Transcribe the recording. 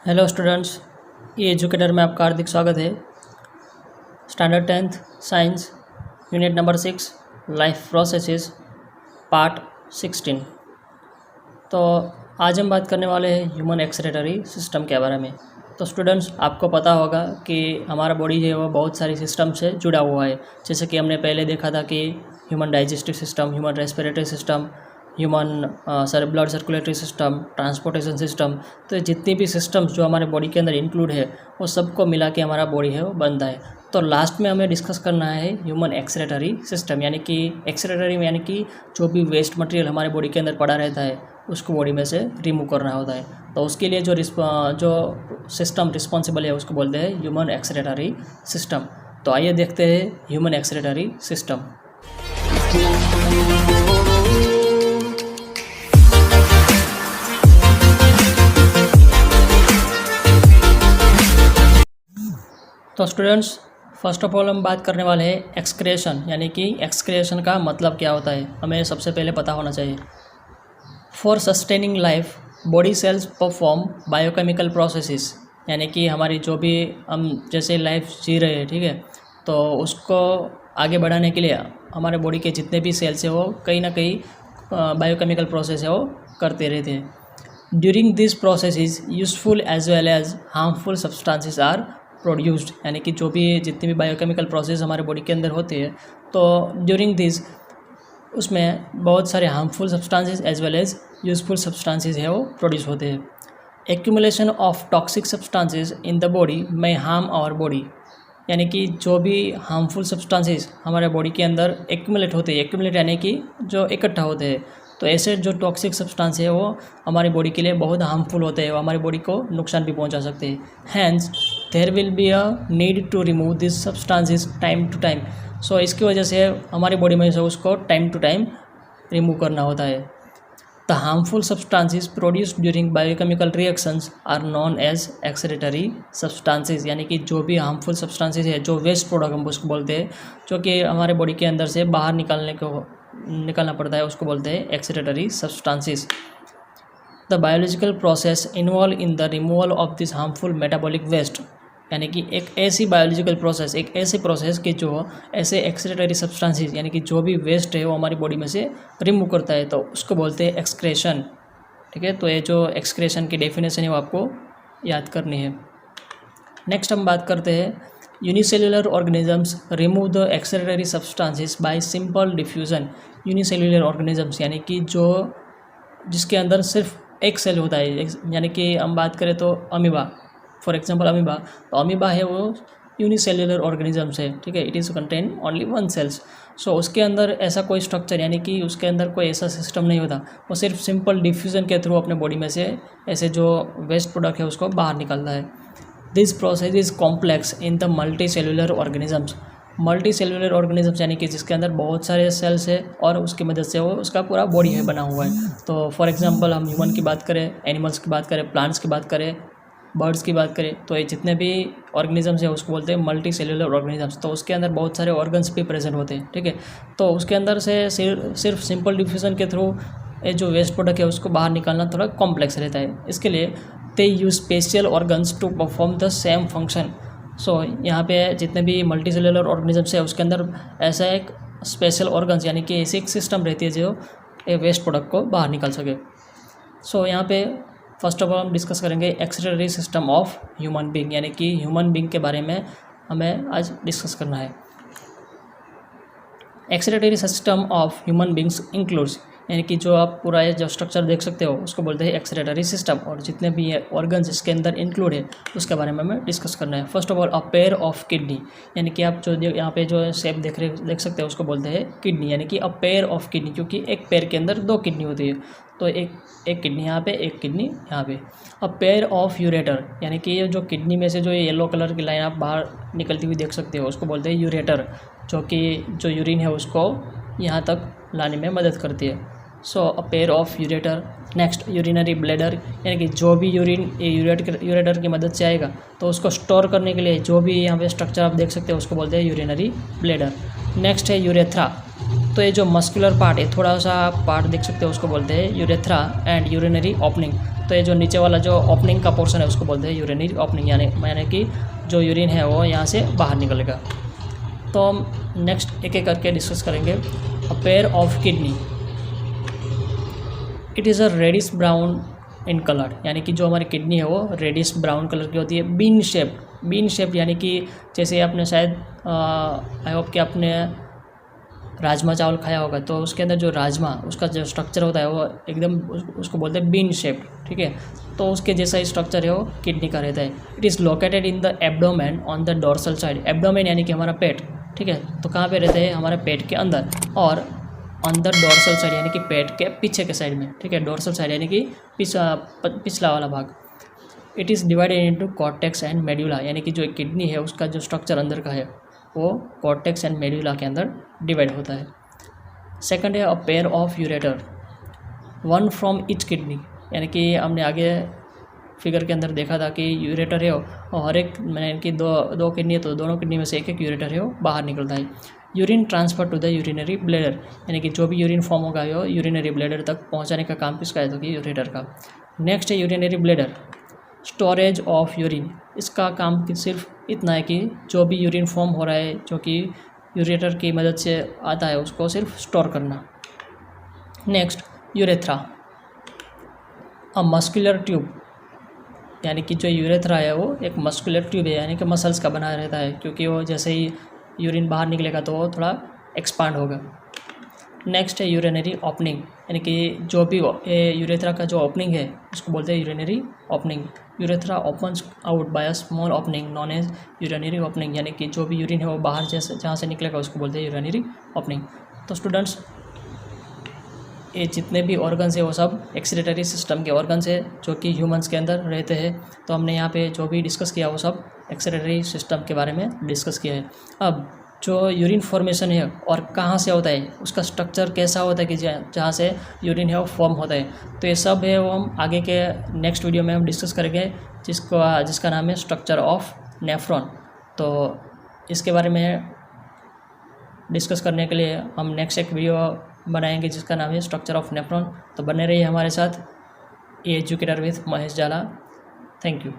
Hello students, ई educator में आपका हार्दिक स्वागत है। Standard 10th science unit number 6 life processes part 16। तो आज हम बात करने वाले हैं ह्यूमन एक्सक्रीटरी सिस्टम के बारे में। तो स्टूडेंट्स, आपको पता होगा कि हमारा बॉडी जो है वो बहुत सारी सिस्टम से जुड़ा हुआ है। जैसे कि हमने पहले देखा था कि human digestive system, human respiratory system, human blood circulatory system, transportation system. तो जितनी भी सिस्टम्स जो हमारे बॉडी के अंदर इंक्लूड है वो सबको मिला के हमारा बॉडी है वो बनता है। तो लास्ट में हमें डिस्कस करना है ह्यूमन एक्सक्रीटरी सिस्टम, यानी कि एक्सक्रीटरी यानी कि जो भी वेस्ट मटेरियल हमारे बॉडी के अंदर पड़ा रहता है उसको बॉडी में से रिमूव करना होता है। तो उसके लिए जो सिस्टम रिस्पॉन्सिबल है उसको बोलते हैं ह्यूमन एक्सक्रीटरी सिस्टम। तो आइए देखते हैं ह्यूमन एक्सक्रीटरी सिस्टम। तो स्टूडेंट्स, फर्स्ट ऑफ ऑल हम बात करने वाले हैं एक्सक्रेशन, यानी कि एक्सक्रेशन का मतलब क्या होता है हमें सबसे पहले पता होना चाहिए। For sustaining life body cells perform biochemical processes, यानी कि हमारी जो भी हम जैसे लाइफ जी रहे हैं, ठीक है, तो उसको आगे बढ़ाने के लिए हमारे बॉडी के जितने भी सेल्स हैं वो कहीं ना कहीं बायोकेमिकल प्रोसेस है वो करते रहते हैं। During this processes useful as well as harmful substances are produced, यानी कि जो भी जितनी भी बायोकेमिकल प्रोसेस हमारे बॉडी के अंदर होते हैं तो ड्यूरिंग दिस उसमें बहुत सारे harmful substances as well as useful substances है वो प्रोड्यूस होते हैं। Accumulation of toxic substances in the body may harm our body, यानी कि जो भी हार्मफुल सब्सटेंसेस हमारे बॉडी के अंदर एक्यूमुलेट होते हैं, एक्यूमुलेट यानी कि जो इकट्ठा होते हैं, तो ऐसे जो टॉक्सिक सब्सटेंस है वो हमारी बॉडी के लिए बहुत हार्मफुल होते हैं, वो हमारी बॉडी को नुकसान भी पहुंचा सकते हैं। Hence there will be a need to remove this substances time to time. So इसकी वजह से हमारी बॉडी में से उसको टाइम टू टाइम रिमूव करना होता है। The harmful substances produced during biochemical reactions are known as excretory substances, यानी कि जो भी हार्मफुल सब्सटेंसेस है, जो वेस्ट प्रोडक्ट हम उसको बोलते हैं, जो कि हमारे बॉडी के अंदर से बाहर निकालना पड़ता है, उसको बोलते हैं excretory substances. The biological process involved in the removal of this harmful metabolic waste, यानी कि एक ऐसी बायोलॉजिकल प्रोसेस, एक ऐसे प्रोसेस कि जो ऐसे एक्सक्रीटरी सब्सटेंसेस यानी कि जो भी वेस्ट है वो हमारी बॉडी में से रिमूव करता है, तो उसको बोलते हैं एक्सक्रेशन। ठीक है, तो ये जो एक्सक्रेशन की डेफिनेशन है वो आपको याद करनी है। नेक्स्ट हम बात करते हैं unicellular organisms remove the excretory substances bye simple diffusion. Unicellular organisms यानी कि जो जिसके अंदर सिर्फ एक सेल होता है, यानी कि हम बात करें तो अमीबा, फॉर एग्जांपल अमीबा, तो अमीबा है वो यूनिसेल्युलर ऑर्गेनिजम्स है, ठीक है, it is contain only one cells. So उसके अंदर ऐसा कोई स्ट्रक्चर यानी कि उसके अंदर कोई ऐसा सिस्टम नहीं होता, वो सिर्फ सिंपल डिफ्यूज़न के थ्रू अपने बॉडी में से ऐसे जो वेस्ट प्रोडक्ट है उसको बाहर निकालता है। This process is complex in the multi cellular organisms. Multi cellular organisms यानी कि जिसके अंदर बहुत सारे सेल्स है और उसकी मदद से वो उसका पूरा बॉडी है बना हुआ है। तो फॉर एग्जांपल हम ह्यूमन की बात करें, एनिमल्स की बात करें, प्लांट्स की बात करें, बर्ड्स की बात करें, तो ये जितने भी ऑर्गेनिजम्स है उसको बोलते हैं मल्टी सेल्युलर ऑर्गेनिजम्स। तो उसके अंदर बहुत सारे ऑर्गन्स भी प्रेजेंट होते हैं, ठीक है। तो उसके अंदर से सिर्फ सिंपल डिफ्यूजन के थ्रू ये जो वेस्ट प्रोडक्ट है उसको बाहर निकालना थोड़ा कॉम्प्लेक्स रहता है। इसके लिए they use special organs to perform the same function. So यहाँ पे जितने भी मल्टी सेल्युलर ऑर्गेनिजम्स है उसके अंदर ऐसा एक स्पेशल ऑर्गन्स यानी कि ऐसी एक सिस्टम रहती है जो ये वेस्ट प्रोडक्ट को बाहर निकाल सके। सो यहाँ पे फर्स्ट ऑफ ऑल हम डिस्कस करेंगे excretory system of human being, यानी कि ह्यूमन बीइंग के बारे में हमें आज डिस्कस करना है। Excretory system of human beings includes, यानी कि जो आप पूरा जो स्ट्रक्चर देख सकते हो उसको बोलते हैं एक्सक्रीटरी सिस्टम, और जितने भी ऑर्गन्स इसके अंदर इंक्लूड है उसके बारे में हमें डिस्कस करना है। First of all a pair of kidney, यानी कि आप जो यहाँ पे जो शेप देख सकते हो उसको बोलते हैं किडनी, यानी कि अ पेयर ऑफ किडनी, क्योंकि एक पेयर के अंदर दो किडनी होती है, तो एक किडनी यहाँ पे, एक किडनी यहाँ पे। अ पेयर ऑफ यूरेटर, यानी कि ये जो किडनी में से जो येलो कलर की लाइन आप बाहर निकलती हुई देख सकते हो उसको बोलते हैं यूरेटर, जो कि जो यूरिन है उसको यहाँ तक लाने में मदद करती है। So a pair of ureter. Next urinary bladder, यानी कि जो भी यूरिन यूरेटर की मदद से आएगा तो उसको स्टोर करने के लिए जो भी यहाँ पे स्ट्रक्चर आप देख सकते हो उसको बोलते हैं यूरिनरी ब्लैडर। नेक्स्ट है यूरेथ्रा, तो ये जो मस्कुलर पार्ट है, थोड़ा सा पार्ट देख सकते हो उसको बोलते हैं यूरेथ्रा एंड यूरिनरी ओपनिंग। तो ये जो नीचे वाला जो ओपनिंग का पोर्शन है उसको बोलते हैं यूरिनरी ओपनिंग, यानी कि जो यूरिन है वो यहाँ से बाहर निकलेगा। तो हम नेक्स्ट एक एक करके डिस्कस करेंगे। A pair of kidney, it is a reddish brown in colour, यानी कि जो हमारी किडनी है वो रेडिश ब्राउन कलर की होती है। बीन शेप्ड यानी कि जैसे आपने शायद आई होप कि आपने राजमा चावल खाया होगा, तो उसके अंदर जो राजमा उसका जो स्ट्रक्चर होता है वो एकदम उसको बोलते हैं बीन शेप, ठीक है। तो उसके जैसा ही स्ट्रक्चर है वो किडनी का रहता है। It is located in the abdomen on the dorsal side. Abdomen यानी कि हमारा पेट, ठीक है। तो कहाँ पे रहते हैं? हमारे पेट के अंदर, और ऑन द डोर्सल साइड यानी कि पेट के पीछे के साइड में, ठीक है। डोर्सल साइड यानी कि पिछला वाला भाग। It is divided into cortex and medulla, यानी कि जो किडनी है उसका जो स्ट्रक्चर अंदर का है वो कॉर्टेक्स एंड मेड्यूला के अंदर डिवाइड होता है। सेकंड है अ pair of ureter, one from each kidney, यानी कि हमने आगे फिगर के अंदर देखा था कि यूरेटर है और हर एक मैंने कि दो किडनी है तो दोनों किडनी में से एक यूरेटर है वो बाहर निकलता है। Urine transfer to the urinary bladder, यानी कि जो भी यूरिन फॉर्म होगा वो यूरिनरी ब्लैडर तक पहुंचाने का काम किसका है? तो कि यूरेटर का। नेक्स्ट है urinary bladder, storage of urine. इसका काम सिर्फ इतना है कि जो भी यूरिन फॉर्म हो रहा है जो कि यूरेटर की मदद से आता है उसको सिर्फ स्टोर करना। Next urethra, a muscular tube, यानी कि जो यूरेथ्रा है वो एक मस्कुलर ट्यूब है, यानी कि मसल्स का बना रहता है, क्योंकि वो जैसे ही यूरिन बाहर निकलेगा तो वो थोड़ा एक्सपांड होगा। नेक्स्ट है यूरिनरी ओपनिंग, यानी कि जो भी यूरेथ्रा का जो ओपनिंग है उसको बोलते हैं urinary opening. Urethra opens out by a small opening known as urinary opening, यानी कि जो भी यूरिन है वो बाहर जहाँ से निकलेगा उसको बोलते हैं यूरिनरी ओपनिंग। तो स्टूडेंट्स, ये जितने भी ऑर्गन्स है वो सब एक्सक्रीटरी सिस्टम के ऑर्गन्स है जो कि ह्यूमंस के अंदर रहते हैं। तो हमने यहाँ पे जो भी डिस्कस किया वो सब एक्सक्रीटरी सिस्टम के बारे में डिस्कस किया है। अब जो यूरिन फॉर्मेशन है और कहाँ से होता है, उसका स्ट्रक्चर कैसा होता है कि जहाँ से यूरिन है वो फॉर्म होता है, तो ये सब है वो हम आगे के नेक्स्ट वीडियो में हम डिस्कस करेंगे, जिसका नाम है स्ट्रक्चर ऑफ नेफ्रॉन। तो इसके बारे में डिस्कस करने के लिए हम नेक्स्ट एक वीडियो बनाएंगे जिसका नाम है स्ट्रक्चर ऑफ नेफ्रॉन। तो बने रहिए हमारे साथ, ये एजुकेटर विथ महेश जाला। Thank you.